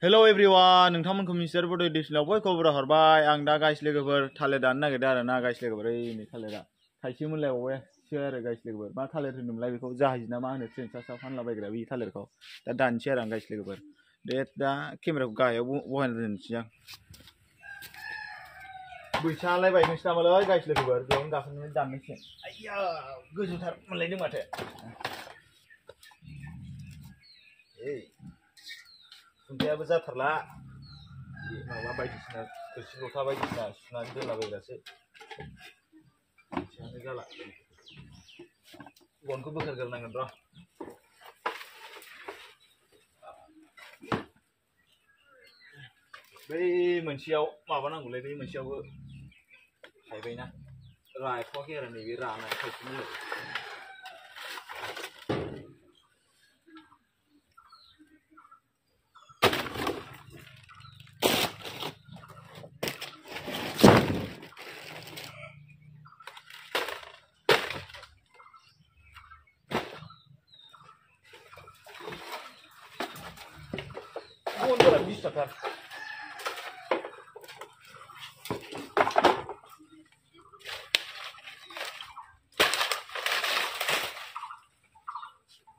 hello everyone नोंथांमोनखौ mister बड' एडिशनाव बयखौबो हरबाय आं दा गाइस लोगोफोर थालिर दाननो नागिरदों आरो ना गाइस लोगोफोर नै थालिरा थाइसे मोनलायबावबायसो आरो गाइस लोगोफोर मा थालिर होनोमोनलाय बेखौ जाहाजि ना मा होनो ट्रेन सा फानलाबायग्रा बे थालिरखौ दा दानसै आरो आं गाइस लोगोफोर दे दा केमेराखौ गाहायाव बहायना दोनसै आं बैसाङालाय बायनोसै नामालै गाइस लोगोफोर बेयावनो गाखोनानै दाननोसै आइया गोजौथार मोनलायदों माथो खुन्थायाबो जाथारला माबा बायदिसिना थोरसि लथा बायदिसिना सुनानै दोनलाबायग्रासो एसेयानो जाला गनखौ बोखारग्रोनांगोन र' बै मोनसेयाव माबानांगौलै बै मोनसेयावबो थायबायना रायथ'वाखै आरो नैबे रानानै थायफिननो बनफोरा डिस्टार्बथार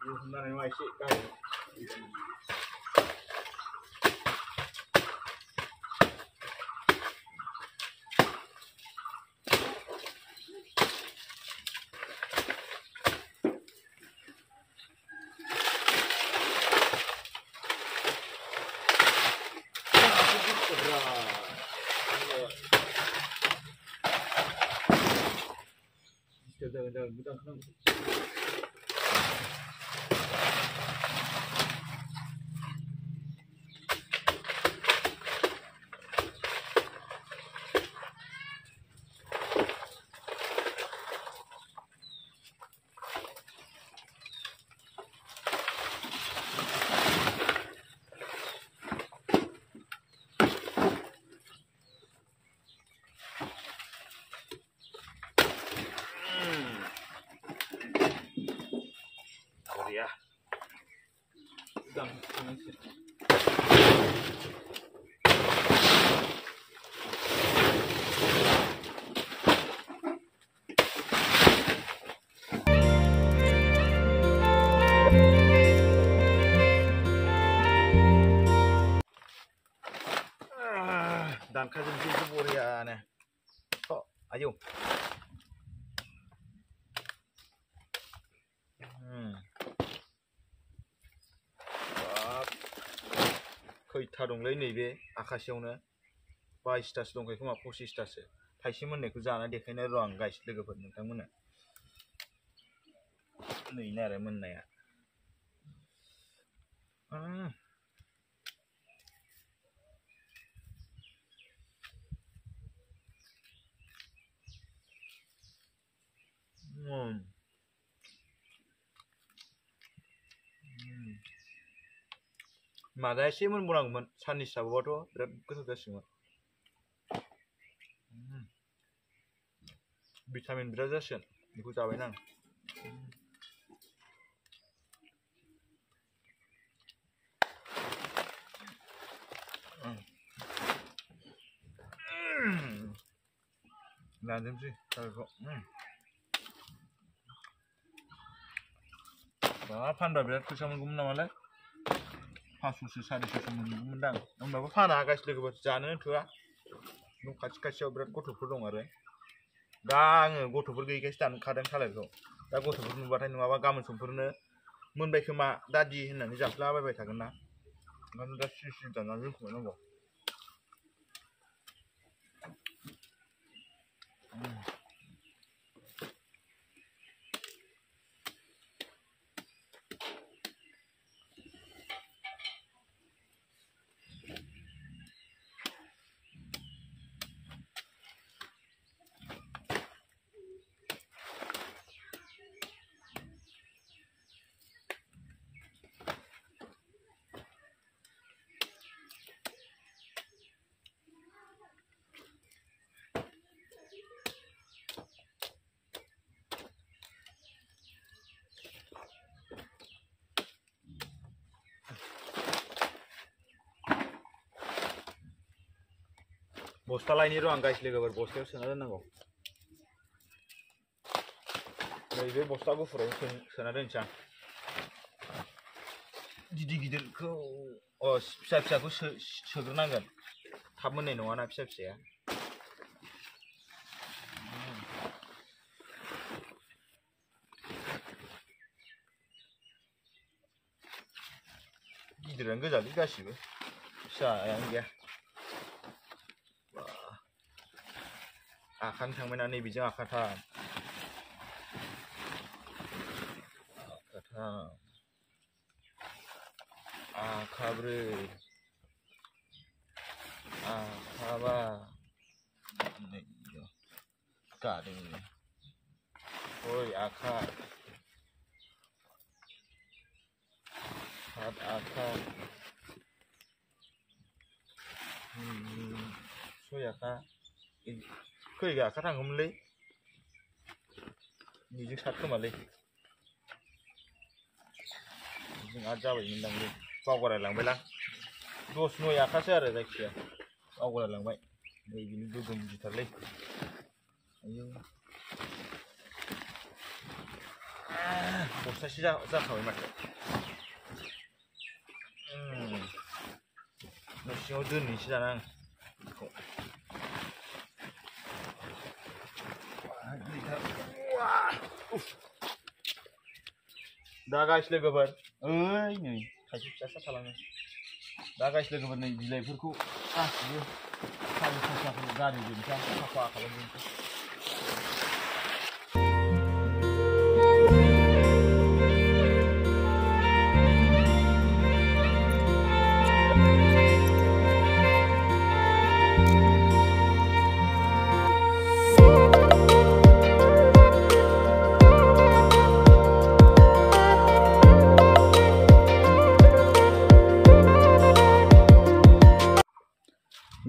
हमनानै मा एसे गाहाय jangan bukan ya dan kajang itu boriane kok ayo खैथा दंलै नैबे आखासेयावनो 22तासो दंखायो खोमा 25तासो थाइसे मोननायखौ जाना देखायनो र' आं गाइस लोगोफोर नोंथांमोननो नैनो आरो मोननाया मादा एसे मोनबावनांगौमोन साननैसो थाबावबाथ' बिराद गोथाव जासिगौमोन भिटामिन बिराद जासिगोन बेखौ जाबायना आं लाजोबसै बेखौ बा फानबा बिराद फैसा मोनगौमोन नामालाय 500 400 मोनगौमोनदां होमबाबो फाना गाइस लोगोफोर जानो थोआ न' खाथि खाथियाव बिराद गथ'फोर दं आरो दा आङो गथ'फोर गैयैखायसो दानखादों थालिरखौ दा गथ'फोर नुबाथाय नङाबा गाबोन समफोरनो मोनबाय खोमा दादि होननानै जाफ्लाबायबाय थागोन ना ओंखायनो दा सिरि दाननानै दोनखुमानांगौ बस्ता लायनि र' आं गाइस लोगोफोर बस्तायाव सोना दोननांगौ नैबे बस्ता गुफुराव सोना दोनसै आं गिदिर गिदिरखौ फिसा फिसाखौ सोग्रोनांगोन थाब मोननाय नङाना फिसा फिसाया गिदिरानो गोजालै गासिबो फिसायानो गैया आखानो थांबायना नैबेजों आखाथाम आखाब्रै आखाबा गादों सय आखा सात आखा सय आखा खै आखा थांगौमोनलै निजों सात खोमालै निजों आठ जाबायमोनदांलै बावगारलायलांबायलां 10-9 आखासो आरो जायखिजाया बावगारलायलांबाय नै बिनि गोगोम गिदिरथारलै आयौ बस्तासे जाखाबाय माथो न' सिङाव दोननोसै दाना आं बेखौ दा गाइस लोगोफोर ओइ नै थाइसे फिसा थालाङो दा गाइस लोगोफोर नै बिलाइफोरखौ गासिबो थालिर फस्लाखौ गारहैजोबनोसै आं साफा खालामजोबनोसै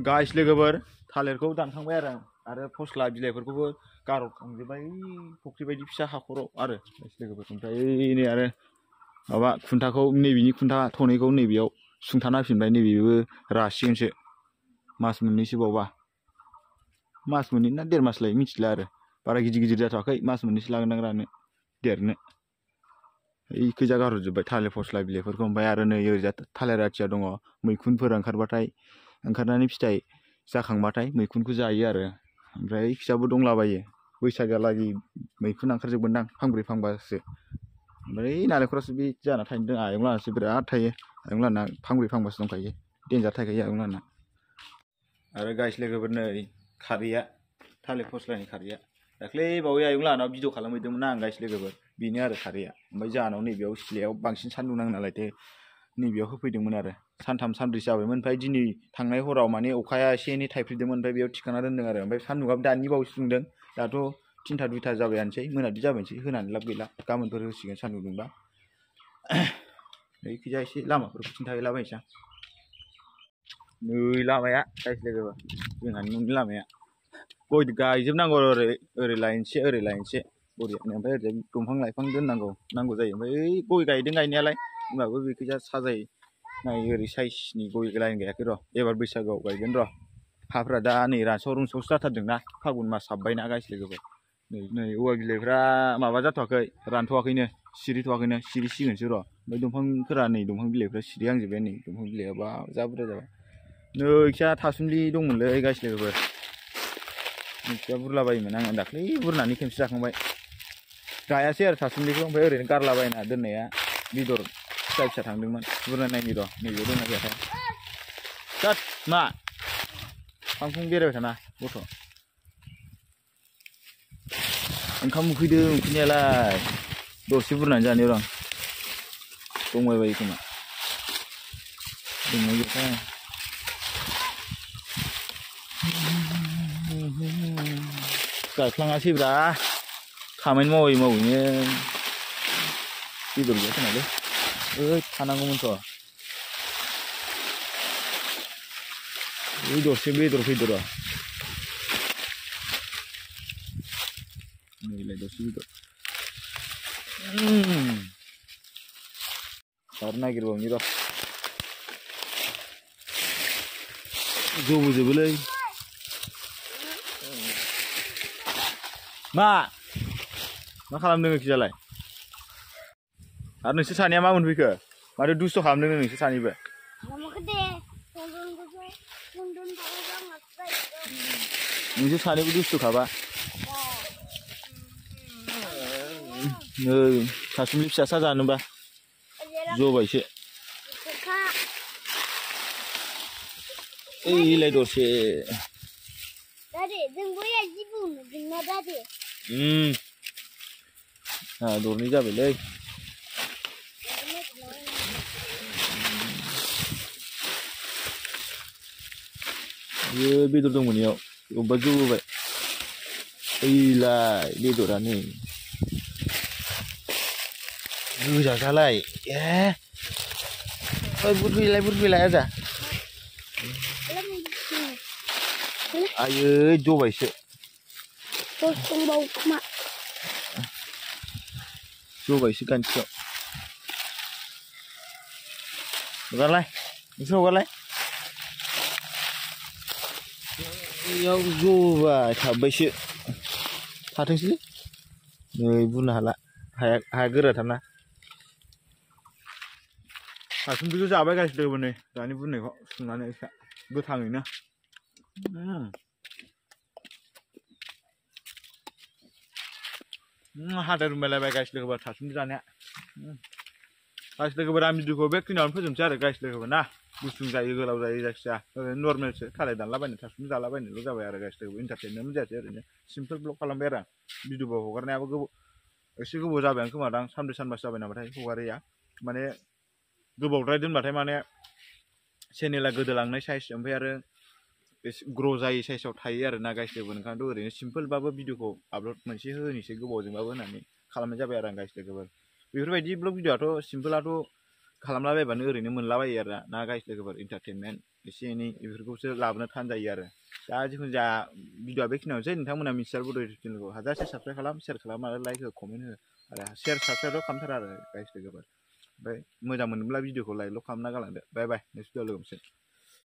गाइस लोगोफोर थालिरखौ दानखांबाय आरो फस्ला बिलाइफोरखौबो गारहरखांजोब्बाय फुख्रि बायदि फिसा हाखराव आरो गाइस लोगोफोर ओमफ्राय नै आरो माबा खुन्थाखौ नैबेनि खुन्था थनैखौ नैबेयाव सुंथाना होफिनबाय नैबेबो रासिगोनसो मास मोननैसो बावबा मास मोननै ना देर मास लायो मिथिला आरो बारा गिदिर जाथ'वाखै मास मोननैसो लागोनदां रानो देरनो खैजा गारहरजोब्बाय थालिर फस्ला बिलाइफोरखौ ओमफ्राय आरो नै ओरैजा थालिर आथिया दङ मैखुनफोर ओंखारनानै फिथाइ जाखांबाथाय मैखुनखौ जायो आरो ओमफ्राय फिसाबो दंलाबायो बैसागोआलागै मैखुन ओंखारजोबगोनदां फांब्रै फांबासो ओमफ्राय नालेंखरासो बे जाना थायनो रोङा आयंलाहासो बिराद थायो आयंलाहाना फांब्रै फांबासो दंखायो देन्जार थायखायो आयंलाहाना आरो गाइस लोगोफोर नै खारैया थालिर फस्लानि खारैया दाख्लै बावै आयंलाहानाव भिडिअ खालामहैदोंमोन आं गाइस लोगोफोर बेनो आरो खारैया ओमफ्राय जाहानाव नैबेयाव सिथ्लायाव बांसिन सान्दुं नाङो नालायथो नैबेयाव होफैदोंमोन आरो सानथाम सानब्रैसो जाबायमोन ओमफ्राय दिनै थांनाय हराव माने अखाया एसे एनै थाइफ्रिदोंमोन ओमफ्राय बेयाव थिखांना दोन्दों आरो ओमफ्राय सान्दुंआबो दानि बावैसो दुंदों दाथ' 3टा 2टा जाबायानोसै मोनाबिलि जाबायनोसै होनानै लाब गैला गाबोनफोर होसिगोन सान्दुं दुंबा ओरैखैजा एसे लामाफोरखौ खिन्थाहैलाबायनोसै आं नै लामाया गाइस लोगोफोर जोंहानि न'नि लामाया गय गायजोबनांगौ ओरै लाइनसे बरियानो ओमफ्राय ओरैजाय दंफां लाइफां नांगौ जायो ओमफ्राय गय गायदों गायनायालाय होमबाबो बेखैजा साजाय नाय ओरै साइसनि गय लाइन गायाखै र' एबार बैसागोआव गायगोन र' हाफ्रा दा नै रानसावसो जाथारदोंना फागुन मास हाबबायना गाइस लोगोफोर नै औवा बिलाइफ्रा माबा जाथ'वाखै रानथ'वाखैनो सिरिसिगोनसो र' ओमफ्राय दंफांफोरा नै दंफां बिलाइफ्रा सिरिहांजोब्बाय नै दंफां बिलाइआ जा बुरजा जाबाय नै खिया थासुमलि दंमोनलै गाइस लोगोफोर नैखिया बुरलाबायोमोन आङो दाख्लै बुरनानै खेमसे जाखांबाय गायासै आरो थासुमलिखौ ओमफ्राय ओरैनो गारलाबायना दोननाया बेदर फिसा थांदोंमोन बुरना नायनि र' नैबेयाव दंना गैयाथाय जात मा फांफुं बेरायबाय थाना गथ' ओंखाम उखैदों उखैनायालाय दसे बुरनानै जानायाव र' दंबायबायो खोमा दंना गैयाथाय गायफ्लाङासैब्रा खामानि मावैनो बेदर गैया खोमालै थानांगौमोनथ' दसे बेदर फैदो र' नैलाय दसे बेदर आरो नागिरबावनि र' जबोजोबोलै मा खालामदों नोंखिजालाय आरो नोंसोर सानैया मा मोनफैखो माथो दुस्थ' खालामदों नोंसोर सानैबो नोंसोर सानैबो दुस्थ'खाबा नै थासुमलि फिसा जानोबा जबायसो ओइलाय दसे दरनै जाबायलै बेयो बेदर दंमोन इयाव अबेबा जबोबाय ओइलाय बेदरा नै गोजाजालाय बुरफैलाय आजा आयै जबायसो जबायसो गान्थियाव हगारलाय नोंसोर हगारलाय इयाव जबाय थाबायसो थाथोंसैलै नै बुंनो हाला हाया गोराथारना थासुमलिखौ जाबाय गासिबो नै दानि बुंनायखौ संनानै गोथाङैनो हाथाय रुमायलायबाय गाइस लोगोफोर थासुमलि जानाया गाइस लोगोफोर आं भिडिअखौ बेखिनियावनो फोजोबनोसै आरो गाइस लोगोफोर ना गुसुं जायो गोलाव जायो जायखिजाया ओरैनो नर्मेलसो खालाय दानलाबायनो थासुमलि जालाबायनोल' जाबाय आरो गाइस लोगोफोर इन्टारटेनमेन्ट जायासै ओरैनो सिम्पोल ब्लग खालामबाय आरो आं भिडिअबो हगारनायाबो एसे गोबाव जाबायानो खोमादां सानब्रै सानबासो जाबाय नामाथाय हगारैया माने गोबावद्राय दोनबाथाय माने चेनेला गोदोलांनाय साइज ओमफ्राय आरो ग्र' जायै साइजआव थायो आरो ना गाइस लोगोफोर ओंखायनोथ' ओरैनो सिम्पोलबाबो भिडिअखौ आपल'ड मोनसे होनोसै गोबावजोंबाबो होननानै खालामनाय जाबाय आरो आं गाइस लोगोफोर बेफोरबायदि ब्लग भिडिअआथ' सिम्पोलाथ' खालामलाबायबानो ओरैनो मोनलाबायो आरो ना गाइस लोगोफोर इन्टारटेनमेन्ट एसे एनै बेफोरखौसो लाबोनो थान जायो आरो दा जिखुनु जाया भिडिअआ बेखिनियावनोसै नोंथांमोना मिथिसार बड' इउटुब चेनेलखौ हाजासे साबस्क्राइब खालाम शेयार खालाम आरो लाइक हो कमेन्ट हो आरो शेयार साबस्क्राइबल' खालामथारा आरो गाइस लोगोफोर ओमफ्राय मोजां मोनोब्ला भिडिअखौ लाइकल' खालामना गालांदो बाय बाय नेक्स्ट भिडिअआव लोगो मोनसिगोन